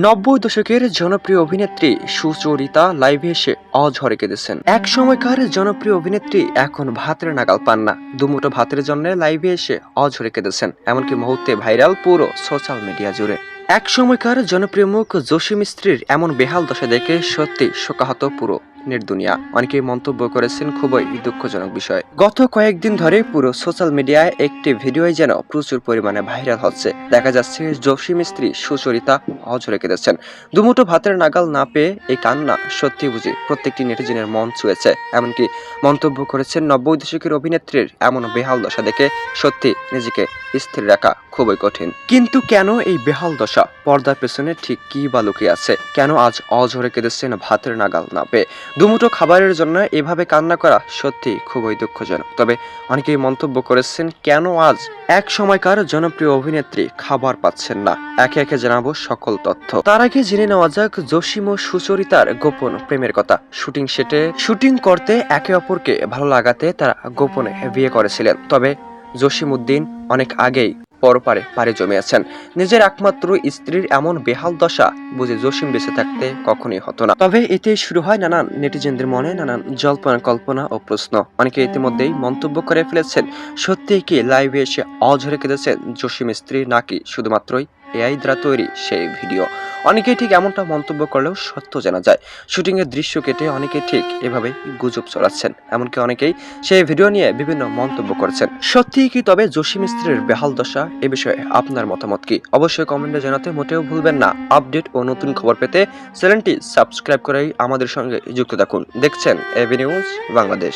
90 দশকের জনপ্রিয় অভিনেত্রী সুচরিতা লাইভে এসে অঝরে কেঁদেছেন। এক সময়কার জনপ্রিয় অভিনেত্রী এখন ভাতের নাগাল পান না, দুমুঠো ভাতের জন্য লাইভে এসে অঝরে কেঁদেছেন। এমনকি মুহূর্তে ভাইরাল পুরো সোশ্যাল মিডিয়া জুড়ে। এক সময়কার জনপ্রিয় মুখ জসিম স্ত্রীর এমন বেহাল দশা দেখে সত্যি শোকাহত পুরো নেটদুনিয়া। অনেকেই মন্তব্য করেছেন খুবই দুঃখজনক বিষয়। গত কয়েকদিন ধরে পুরো সোশ্যাল মিডিয়ায় একটি ভিডিওই যেন প্রচুর পরিমাণে ভাইরাল হচ্ছে। দেখা যাচ্ছে জসিম স্ত্রী সুচরিতা অঝরে কেঁদেছেন। দুমুঠো ভাতের নাগাল না পেয়ে এই কান্না সত্যি বুঝি প্রত্যেকটি নেটিজেনের মন ছুঁয়েছে। এমনকি মন্তব্য করেছেন 90 দশকের অভিনেত্রীর এমন বেহাল দশা দেখে সত্যি নিজেকে স্থির রাখা খুবই কঠিন। কিন্তু কেন এই বেহাল দশা? পর্দার পেছনে ঠিক কি বা লুকিয়ে আছে? কেন আজ অঝরে কেঁদেছেন ভাতের নাগাল না পেয়ে? দুমুঠো খাবারের জন্য এভাবে কান্না করা সত্যি খুবই দুঃখজনক। তবে অনেকেই মন্তব্য করেছেন কেন আজ এক সময়কার জনপ্রিয় অভিনেত্রী খাবার পাচ্ছেন না। একে একে জানাবো সকল তথ্য। তার আগে জেনে নেওয়া যাক জসিম ও সুচরিতার গোপন প্রেমের কথা। শুটিং সেটে শুটিং করতে একে অপরকে ভালো লাগাতে তারা গোপনে বিয়ে করেছিলেন। তবে জসিম উদ্দিন অনেক আগেই পরপারে পাড়ি জমিয়েছেন। নিজের একমাত্র স্ত্রীর এমন বেহাল দশা বুঝে জসিম বেঁচে থাকতে কখনোই হতো না। তবে এতে শুরু হয় নানান নেটিজেনদের মনে নানান জল্পনা কল্পনা ও প্রশ্ন। অনেকে ইতিমধ্যেই মন্তব্য করে ফেলেছেন, সত্যি কি লাইভে এসে অঝরে কেঁদেছেন জসিম স্ত্রী, নাকি শুধুমাত্রই এআই দ্বারা তৈরি সেই ভিডিও? অনেকেই ঠিক এমনটা মন্তব্য করলেও সত্য জানা যায়। শুটিং এর দৃশ্য কেটে অনেকে ঠিক এভাবেই গুজব ছড়াচ্ছেন। এমনকি অনেকেই সেই ভিডিও নিয়ে বিভিন্ন মন্তব্য করেছেন। সত্যিই কি তবে জসিম স্ত্রীর বেহাল দশা? এ বিষয়ে আপনার মতামত কি? অবশ্যই কমেন্টে জানাতে মোটেও ভুলবেন না। আপডেট ও নতুন খবর পেতে চ্যানেলটি সাবস্ক্রাইব করেই আমাদের সঙ্গে যুক্ত থাকুন। দেখছেন এবি নিউজ বাংলাদেশ।